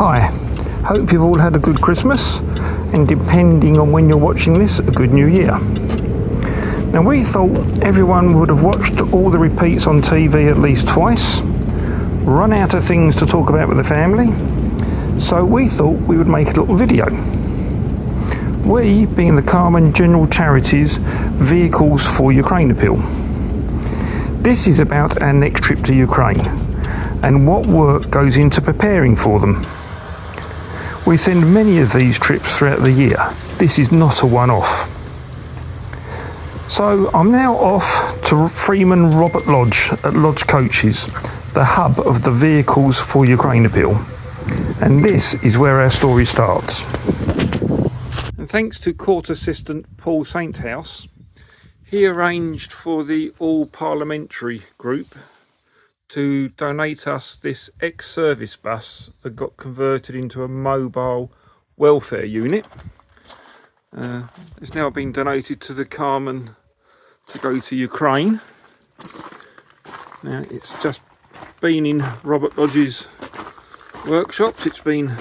Hi, hope you've all had a good Christmas and, depending on when you're watching this, a good New Year. Now, we thought everyone would have watched all the repeats on TV at least twice, run out of things to talk about with the family, so we thought we would make a little video. We, being the Carmen General Charities Vehicles for Ukraine appeal. This is about our next trip to Ukraine and what work goes into preparing for them. We send many of these trips throughout the year. This is not a one-off. So I'm now off to Freeman Robert Lodge at Lodge Coaches, the hub of the Vehicles for Ukraine appeal. And this is where our story starts. And thanks to Court Assistant Paul Sainthouse, he arranged for the All Parliamentary group to donate us this ex-service bus that got converted into a mobile welfare unit. It's now been donated to the Carmen to go to Ukraine. Now, it's just been in Robert Lodge's workshops. It's been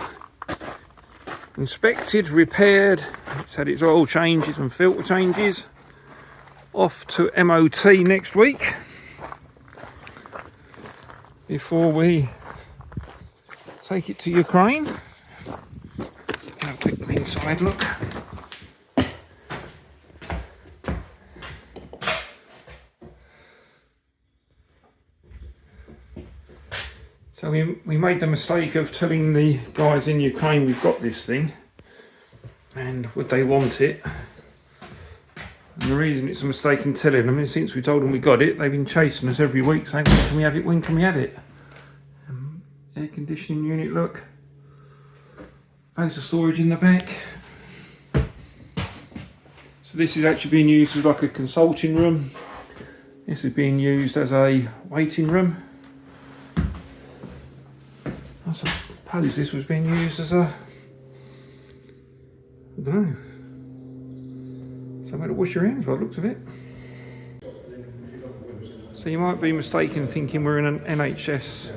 inspected, repaired, it's had its oil changes and filter changes. Off to MOT next week before we take it to Ukraine. Have a quick look inside, look. So we made the mistake of telling the guys in Ukraine we've got this thing and would they want it. And the reason it's a mistake in telling them is since we told them we got it, they've been chasing us every week saying, when can we have it, when can we have it? Air conditioning unit, look. Loads of storage in the back. So this is actually being used as like a consulting room. This is being used as a waiting room. I suppose this was being used as a, I don't know, somewhere to wash your hands by the looks of it. So you might be mistaken thinking we're in an NHS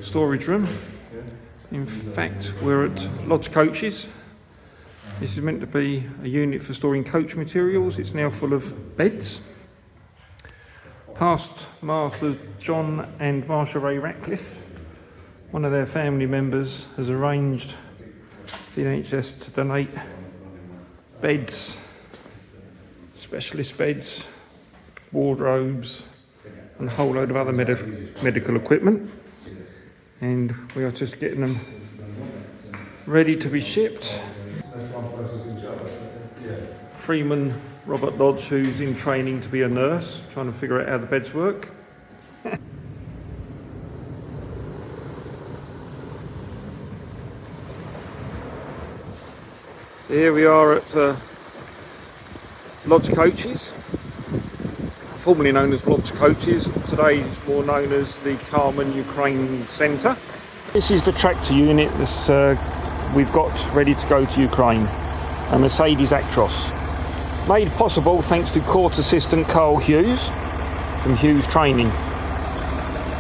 storage room. In fact, we're at Lodge Coaches. This is meant to be a unit for storing coach materials. It's now full of beds. Past Masters John and Marsha Ray Ratcliffe, one of their family members, has arranged for the NHS to donate beds, specialist beds, wardrobes and a whole load of other medical equipment, and we are just getting them ready to be shipped. Freeman Robert Lodge, who's in training to be a nurse, trying to figure out how the beds work. So here we are at Lodge Coaches, formerly known as Lodge Coaches, today is more known as the Carmen Ukraine Centre. This is the tractor unit that we've got ready to go to Ukraine, a Mercedes Actros. Made possible thanks to Court Assistant Carl Hughes from Hughes Training.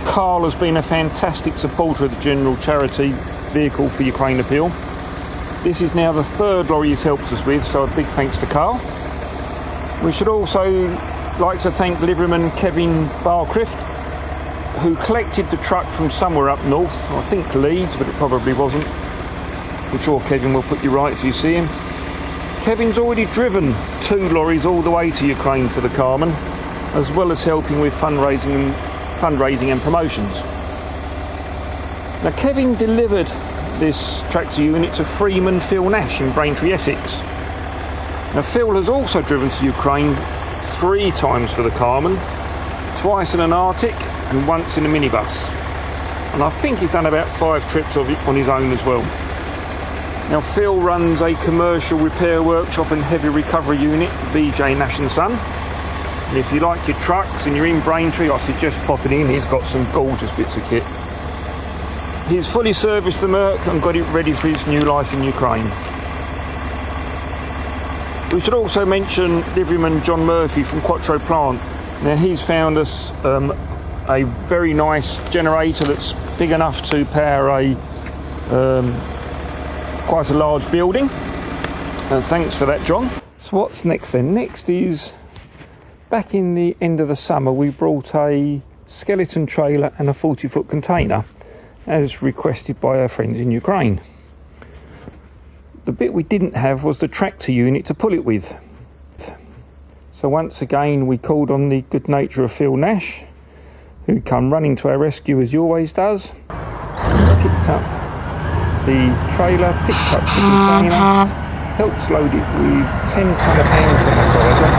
Carl has been a fantastic supporter of the General Charity Vehicle for Ukraine appeal. This is now the third lorry he's helped us with, so a big thanks to Carl. We should also like to thank liveryman Kevin Barclift, who collected the truck from somewhere up north, I think Leeds, but it probably wasn't. I'm sure Kevin will put you right if you see him. Kevin's already driven 2 lorries all the way to Ukraine for the Carmen, as well as helping with fundraising and promotions. Now, Kevin delivered this tractor unit to Freeman Phil Nash in Braintree, Essex. Now, Phil has also driven to Ukraine 3 times for the Carmen, twice in an Arctic and once in a minibus. And I think he's done about 5 trips of it on his own as well. Now, Phil runs a commercial repair workshop and heavy recovery unit, BJ Nash & Son. And if you like your trucks and you're in Braintree, I suggest popping in. He's got some gorgeous bits of kit. He's fully serviced the Merc and got it ready for his new life in Ukraine. We should also mention liveryman John Murphy from Quattro Plant. Now, he's found us a very nice generator that's big enough to power a quite a large building. Thanks for that, John. So what's next then? Next is, back in the end of the summer, we brought a skeleton trailer and a 40-foot container, as requested by our friends in Ukraine. The bit we didn't have was the tractor unit to pull it with. So once again, we called on the good nature of Phil Nash, who come running to our rescue as he always does. Picked up the trailer, picked up the container, helped load it with 10 tonne of hand sanitizer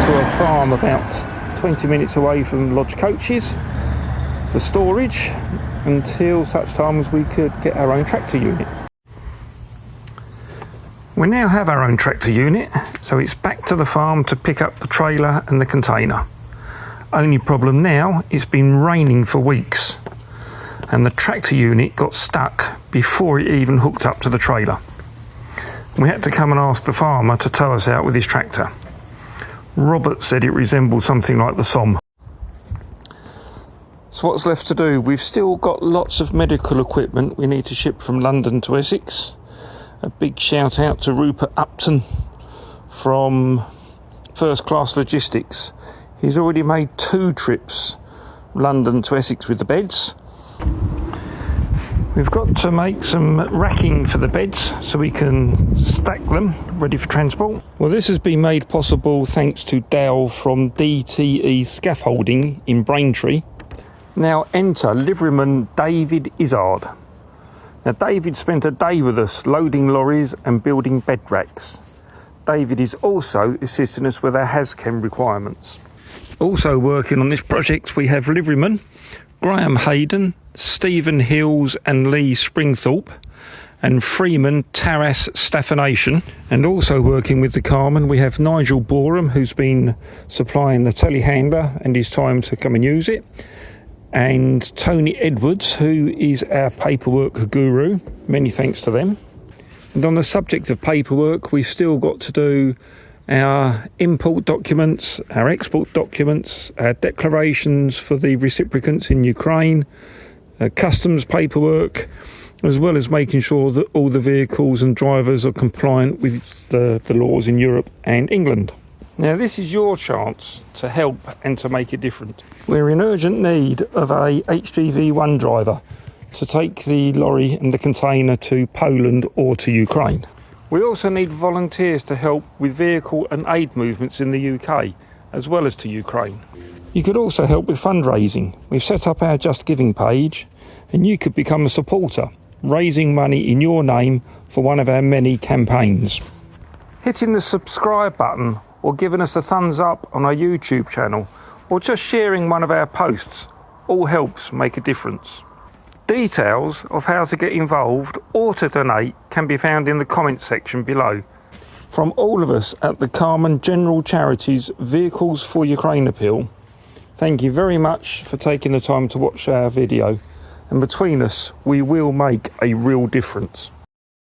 to a farm about 20 minutes away from Lodge Coaches for storage until such time as we could get our own tractor unit. We now have our own tractor unit, so it's back to the farm to pick up the trailer and the container. Only problem now, it's been raining for weeks, and the tractor unit got stuck before it even hooked up to the trailer. We had to come and ask the farmer to tow us out with his tractor. Robert said it resembled something like the Somme. So what's left to do? We've still got lots of medical equipment we need to ship from London to Essex. A big shout out to Rupert Upton from First Class Logistics. He's already made 2 trips London to Essex with the beds. We've got to make some racking for the beds so we can stack them ready for transport. Well, this has been made possible thanks to Dale from DTE Scaffolding in Braintree. Now enter liveryman David Izzard. Now David spent a day with us loading lorries and building bed racks. David is also assisting us with our HAZChem requirements. Also working on this project we have liverymen Graham Hayden, Stephen Hills and Lee Springthorpe, and Freeman Taras Staffanation. And also working with the Carmen we have Nigel Boreham, who's been supplying the telehandler and his time to come and use it, and Tony Edwards, who is our paperwork guru. Many thanks to them. And on the subject of paperwork, we've still got to do our import documents, our export documents, our declarations for the reciprocants in Ukraine, customs paperwork, as well as making sure that all the vehicles and drivers are compliant with the laws in Europe and England. Now this is your chance to help and to make a difference. We're in urgent need of a HGV1 driver to take the lorry and the container to Poland or to Ukraine. We also need volunteers to help with vehicle and aid movements in the UK, as well as to Ukraine. You could also help with fundraising. We've set up our Just Giving page, and you could become a supporter, raising money in your name for one of our many campaigns. Hitting the subscribe button or giving us a thumbs up on our YouTube channel, or just sharing one of our posts, all helps make a difference. Details of how to get involved or to donate can be found in the comments section below. From all of us at the Carmen General Charities Vehicles for Ukraine appeal, thank you very much for taking the time to watch our video, and between us we will make a real difference.